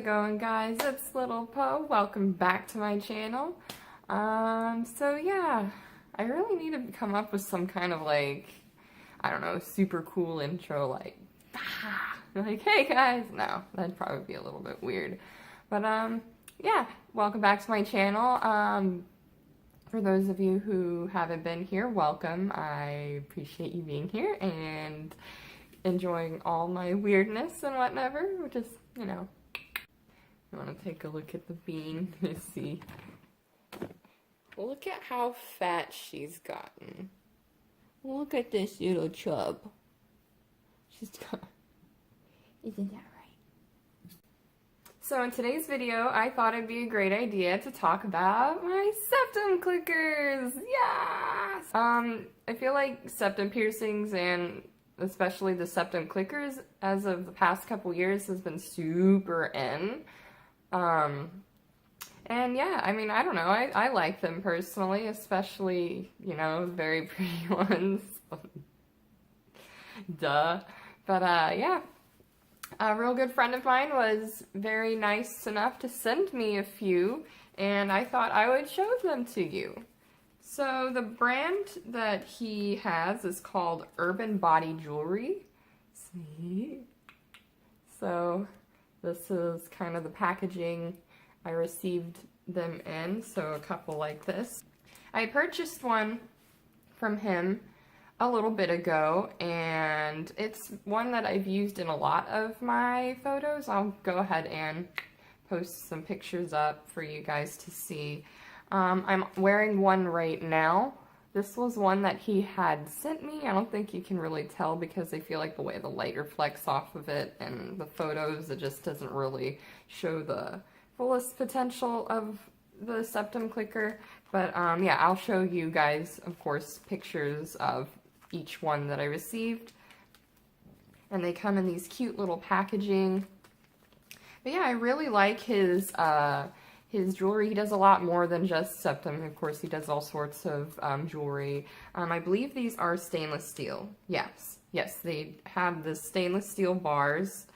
it going, guys? It's Little Poe. Welcome back to my channel. So yeah, I really need to come up with some kind of like, I don't know, super cool intro like, hey guys. No, that'd probably be a little bit weird. But yeah, welcome back to my channel. For those of you who haven't been here, welcome. I appreciate you being here and enjoying all my weirdness and whatever, which is, you know, I want to take a look at the bean to see. Look at how fat she's gotten. Look at this little chub. She's got, isn't that right? So in today's video, I thought it'd be a great idea to talk about my septum clickers. Yes! I feel like septum piercings and especially the septum clickers as of the past couple years has been super in. And yeah, I mean, I don't know, I like them personally, especially, you know, very pretty ones. Duh. But yeah, a real good friend of mine was very nice enough to send me a few, and I thought I would show them to you. So the brand that he has is called Urban Body Jewelry. See? So this is kind of the packaging I received them in, so a couple like this. I purchased one from him a little bit ago, and it's one that I've used in a lot of my photos. I'll go ahead and post some pictures up for you guys to see. I'm wearing one right now. This was one that he had sent me. I don't think you can really tell because I feel like the way the light reflects off of it and the photos, it just doesn't really show the fullest potential of the septum clicker. But yeah, I'll show you guys, of course, pictures of each one that I received. And they come in these cute little packaging. But yeah, I really like his jewelry. He does a lot more than just septum. Of course, he does all sorts of jewelry. I believe these are stainless steel. Yes, they have the stainless steel bars.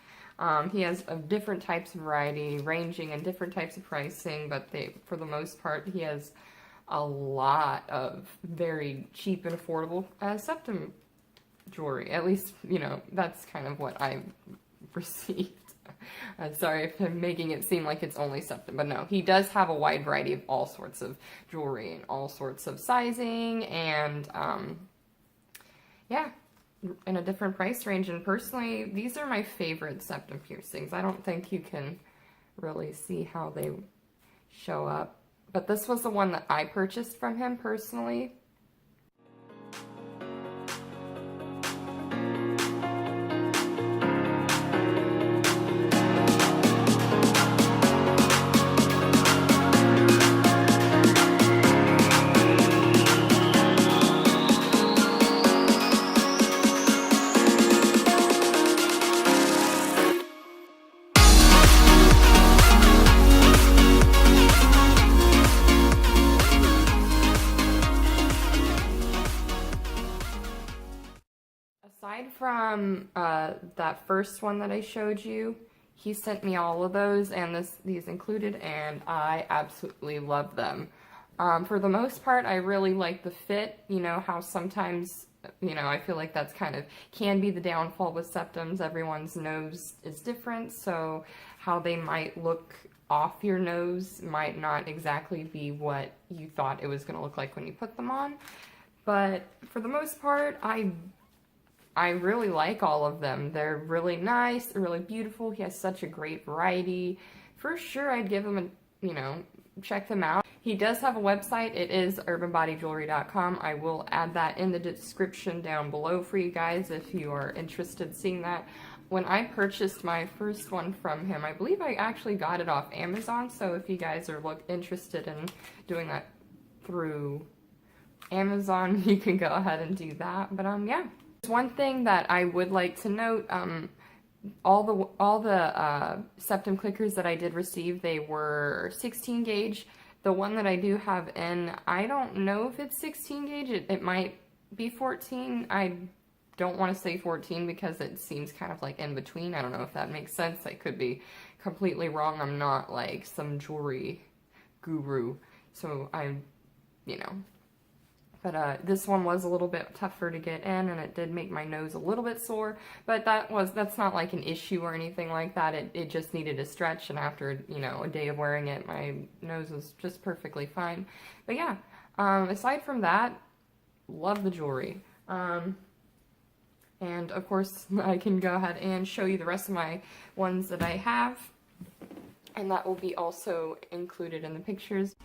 He has different types of variety, ranging in different types of pricing, but for the most part, he has a lot of very cheap and affordable septum jewelry. At least, you know, that's kind of what I've received. Sorry if I'm making it seem like it's only septum, but no, he does have a wide variety of all sorts of jewelry and all sorts of sizing, and yeah, in a different price range. And personally, these are my favorite septum piercings. I don't think you can really see how they show up, but this was the one that I purchased from him personally. Aside from that first one that I showed you, he sent me all of those, and these included, and I absolutely love them. For the most part, I really like the fit. You know how sometimes, you know, I feel like that's kind of can be the downfall with septums. Everyone's nose is different, so how they might look off your nose might not exactly be what you thought it was going to look like when you put them on. But for the most part, I really like all of them. They're really nice, they're really beautiful. He has such a great variety. For sure, I'd give him a, you know, check them out. He does have a website. It is urbanbodyjewelry.com. I will add that in the description down below for you guys if you are interested in seeing that. When I purchased my first one from him, I believe I actually got it off Amazon, so if you guys are interested in doing that through Amazon, you can go ahead and do that. But yeah. One thing that I would like to note, all the septum clickers that I did receive, they were 16 gauge. The one that I do have in, I don't know if it's 16 gauge. It might be 14. I don't want to say 14 because it seems kind of like in between. I don't know if that makes sense. I could be completely wrong. I'm not like some jewelry guru, so you know. But this one was a little bit tougher to get in, and it did make my nose a little bit sore, but that's not like an issue or anything like that. It just needed a stretch, and after, you know, a day of wearing it, my nose was just perfectly fine. But yeah, aside from that, love the jewelry. And of course, I can go ahead and show you the rest of my ones that I have, and that will be also included in the pictures.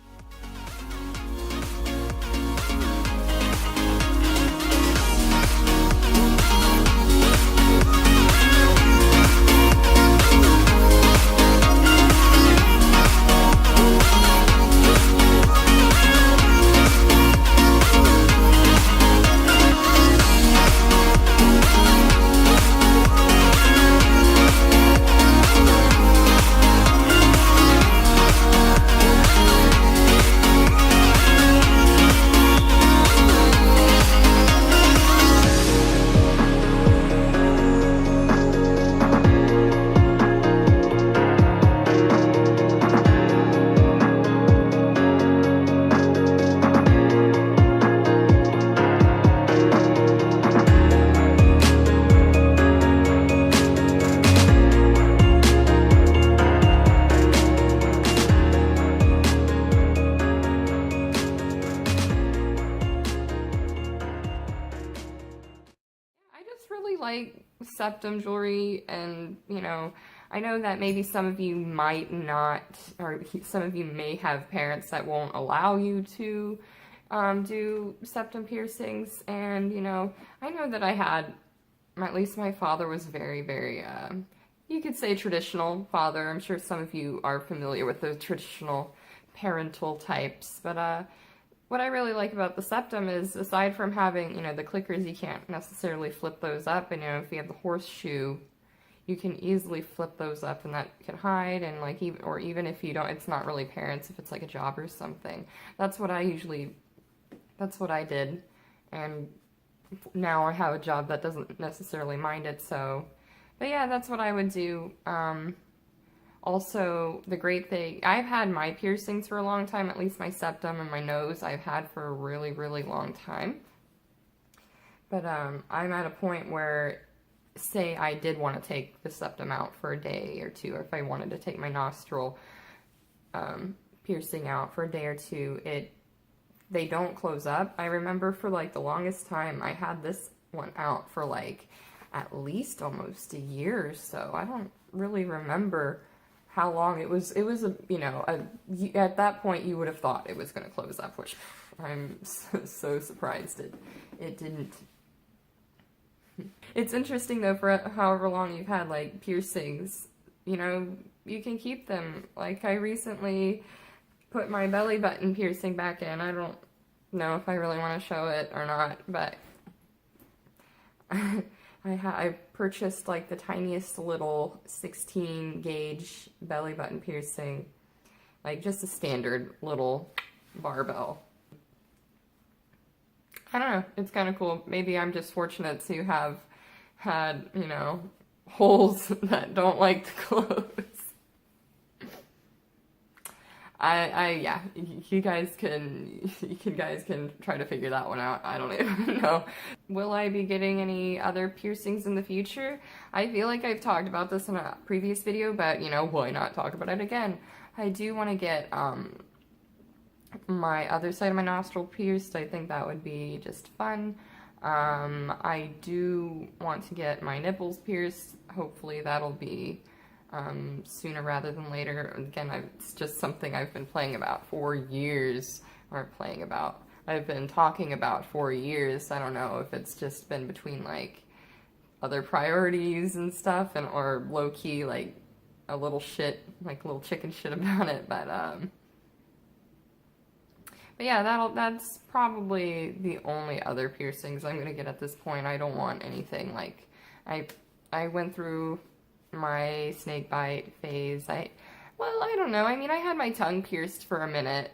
Really like Septum Jewelry, and you know, I know that maybe some of you might not, or some of you may have parents that won't allow you to do septum piercings, and you know, I know that I had, at least my father was very, very, you could say traditional father. I'm sure some of you are familiar with the traditional parental types, but what I really like about the septum is, aside from having, you know, the clickers, you can't necessarily flip those up, and you know, if you have the horseshoe, you can easily flip those up, and that can hide, and like, even if you don't, it's not really parents, if it's like a job or something. That's what I did, and now I have a job that doesn't necessarily mind it, so, but yeah, that's what I would do. Also, the great thing, I've had my piercings for a long time, at least my septum and my nose I've had for a really, really long time. But I'm at a point where, say I did want to take the septum out for a day or two, or if I wanted to take my nostril piercing out for a day or two, they don't close up. I remember for like the longest time, I had this one out for like at least almost a year or so. I don't really remember how long it was. It was you know, at that point you would have thought it was going to close up, which I'm so surprised it didn't. It's interesting though, for however long you've had like piercings, you know, you can keep them. Like, I recently put my belly button piercing back in. I don't know if I really want to show it or not, but I purchased like the tiniest little 16 gauge belly button piercing, like just a standard little barbell. I don't know, it's kind of cool. Maybe I'm just fortunate to have had, you know, holes that don't like to close. Yeah, you guys can try to figure that one out. I don't even know. Will I be getting any other piercings in the future? I feel like I've talked about this in a previous video, but you know, why not talk about it again? I do want to get my other side of my nostril pierced. I think that would be just fun. I do want to get my nipples pierced. Hopefully that'll be sooner rather than later. Again, it's just something I've been playing about for years, I've been talking about for years. I don't know if it's just been between like other priorities and stuff, and or low-key like a little chicken shit about it, but yeah, that's probably the only other piercings I'm gonna get at this point. I don't want anything like, I went through my snake bite phase. Well, I don't know. I mean, I had my tongue pierced for a minute,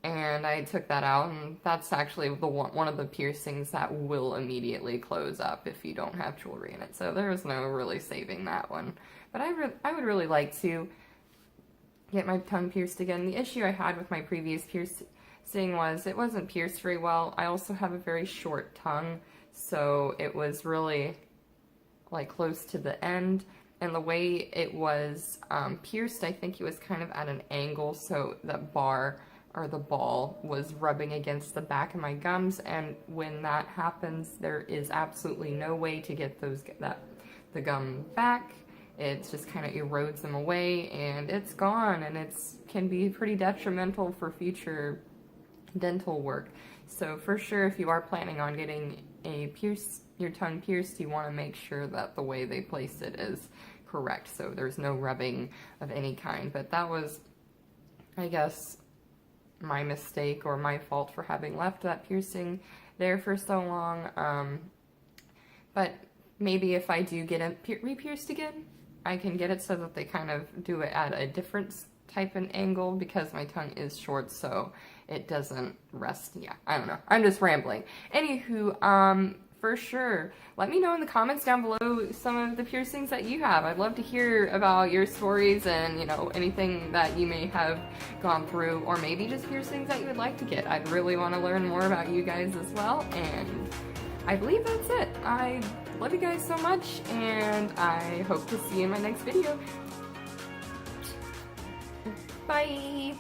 and I took that out, and that's actually one of the piercings that will immediately close up if you don't have jewelry in it. So there's no really saving that one. But I would really like to get my tongue pierced again. The issue I had with my previous piercing was it wasn't pierced very well. I also have a very short tongue, so it was really like close to the end. And the way it was pierced, I think it was kind of at an angle, so that bar or the ball was rubbing against the back of my gums, and when that happens, there is absolutely no way to get the gum back. It just kind of erodes them away, and it's gone, and can be pretty detrimental for future dental work. So for sure, if you are planning on getting your tongue pierced, you want to make sure that the way they place it is correct, so there's no rubbing of any kind. But that was, I guess, my mistake or my fault for having left that piercing there for so long. But maybe if I do get it re-pierced again, I can get it so that they kind of do it at a different type of angle, because my tongue is short, so it doesn't rest. Yeah, I don't know. I'm just rambling. Anywho, for sure, let me know in the comments down below some of the piercings that you have. I'd love to hear about your stories and, you know, anything that you may have gone through, or maybe just piercings that you would like to get. I'd really want to learn more about you guys as well, and I believe that's it. I love you guys so much, and I hope to see you in my next video. Bye!